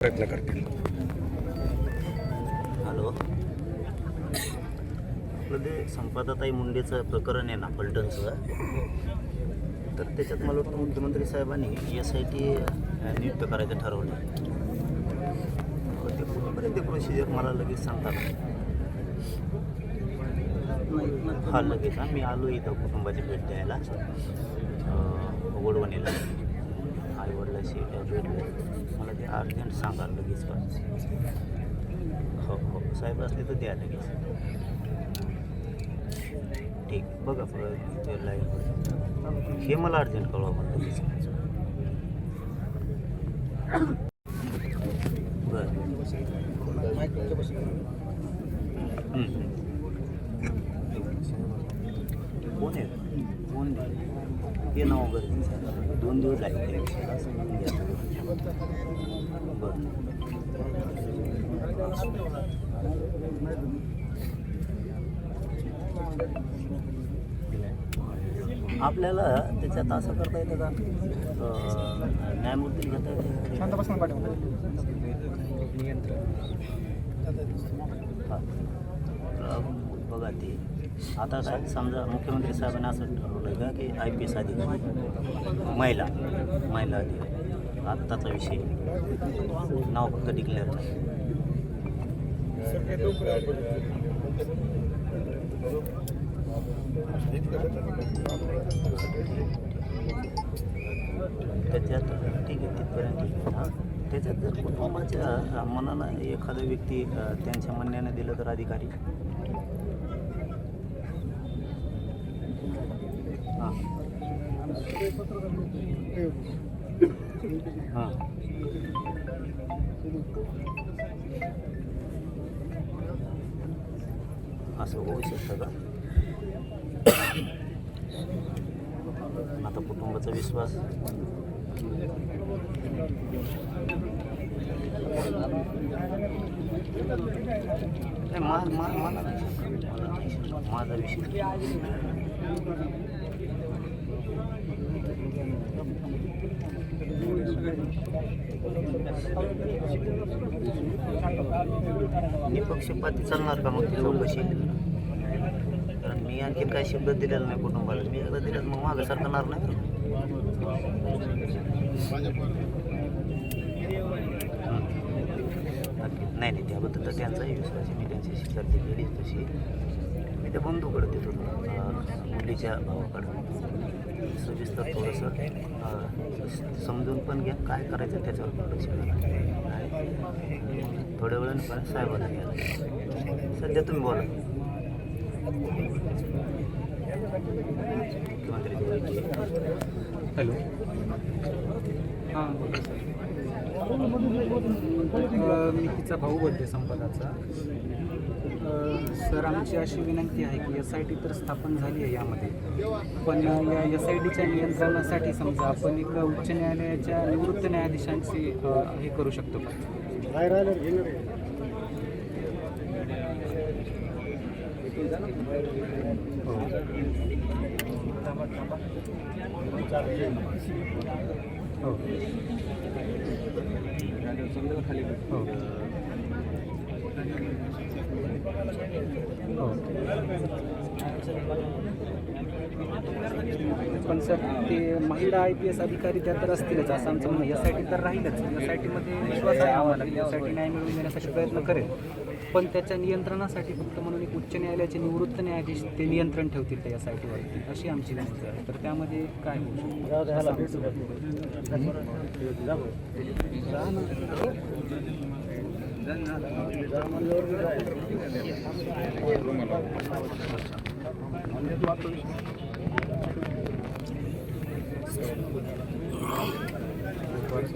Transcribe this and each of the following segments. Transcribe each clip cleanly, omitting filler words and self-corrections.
प्रयत्न करतील. हॅलो, आपलं ते संपदाताई मुंडेचं प्रकरण आहे ना फलटणचं, तर त्याच्यात मला वाटतं मुख्यमंत्री साहेबांनी SIT नियुक्त करायचं ठरवलं. ते कुठपर्यंत प्रोसिजर मला लगेच सांगता का? हा लगेच मी आलो इथं कुटुंबाची भेट द्यायला वडवणीला, आईवडिलाशी भेटले. मला ते अर्जंट सांगा लगेच का. हो साहेब असले तर द्या लगेच. ठीक बघा ते लाईव्ह हे मला अर्जंट कळवा पण लगेच. बरं कोण आहे कोण ते नाव गरजेचं आहे. 2 दिवस लागले त्या विषयाला समजून घ्या. बरं आपल्याला त्याच्यात असं करता येतं का, न्यायमूर्ती घेता येते बघा. ते आता काय समजा मुख्यमंत्री साहेबांनी असं ठरवलं का की IPS अधिकारी महिला अधिकारी, आत्ताचा विषय नाव फक्त डिक्लेअर झालं. त्याच्यात ठीक आहे, तिथपर्यंत ठीक आहे. हां, त्याच्यात जर कुटुंबाच्या मनानं एखादा व्यक्ती त्यांच्या म्हणण्याने दिलं तर अधिकारी हां हां असं होऊ शकतं का? आता कुटुंबाचा विश्वास माझा विषय निपक्षपाती चालणार का मग ती चौकशी? कारण मी आणखी काही शब्द दिलेला नाही कुटुंबाला. मी एकदा दिल्यात मग मागं सरकणार नाही. नाही त्याबद्दल तर त्यांचाही विश्वास आहे. मी त्यांच्याशी चर्चा केली तशी. मी त्या बंधूकडे देतो मुलीच्या भावाकडं सविस्तर थोडंसं समजून पण घ्या, काय करायचं त्याच्यावर पण लक्ष द्या. थोड्या वेळाने पण साहेबांना घ्या. सध्या तुम्ही बोला. मुख्यमंत्री हॅलो, हां बोला सर. मी तिचा भाऊ बोलते संपदाचा. सर, आमची अशी विनंती आहे की SIT तर स्थापन झाली आहे यामध्ये, पण या SITच्या नियंत्रणासाठी समजा आपण एक उच्च न्यायालयाच्या निवृत्त न्यायाधीशांची हे करू शकतो का? हो हो. पण सर, ते महिला IPS अधिकारी त्या तर असतीलच असं आमचं म्हणणं. SIT तर राहीलच. SITमध्ये विश्वास आहे आम्हाला की SIT न्याय मिळवून देण्यासाठी प्रयत्न करेल, पण त्याच्या नियंत्रणासाठी फक्त म्हणून एक उच्च न्यायालयाचे निवृत्त न्यायाधीश ते नियंत्रण ठेवतील त्या SITवरती, अशी आमची विनंती आहे. तर त्यामध्ये काय होऊ शकतं?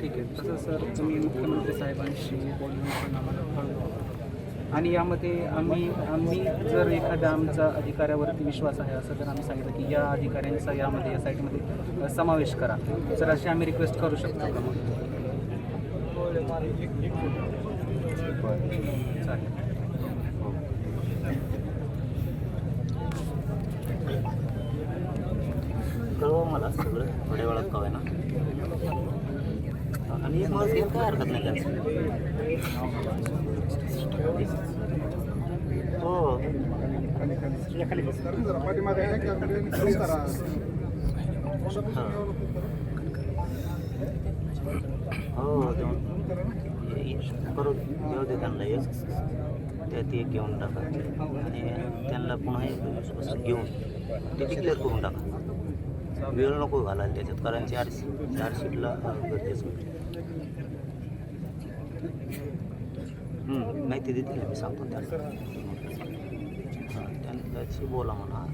ठीक आहे. तसं सर, तुम्ही मुख्यमंत्री साहेबांशी बोलून पण आम्हाला कळवा. आणि यामध्ये आम्ही जर एखाद्या आमचा अधिकाऱ्यावरती विश्वास आहे असं जर आम्ही सांगितलं की या अधिकाऱ्यांचा यामध्ये SITमध्ये समावेश करा, तर अशी आम्ही रिक्वेस्ट करू शकतो का? मग चालेल. कळवा मला सगळं थोड्या वेळात कळवा ना. आणि एक माणूस घ्यायला काय हरकत नाही त्यांचं. हो हां. हो परत देऊ दे त्यांना एक त्यात एक घेऊन टाका आणि त्यांना पुन्हा एक विश्वासात घेऊन ते डिक्लेअर करून टाका. वेळ नको घालायला त्याच्यात, कारण चार्जशीटला गरजेचं माहिती देतील मी सांगतो त्यांना. हां त्यांच्याशी बोला म्हणा.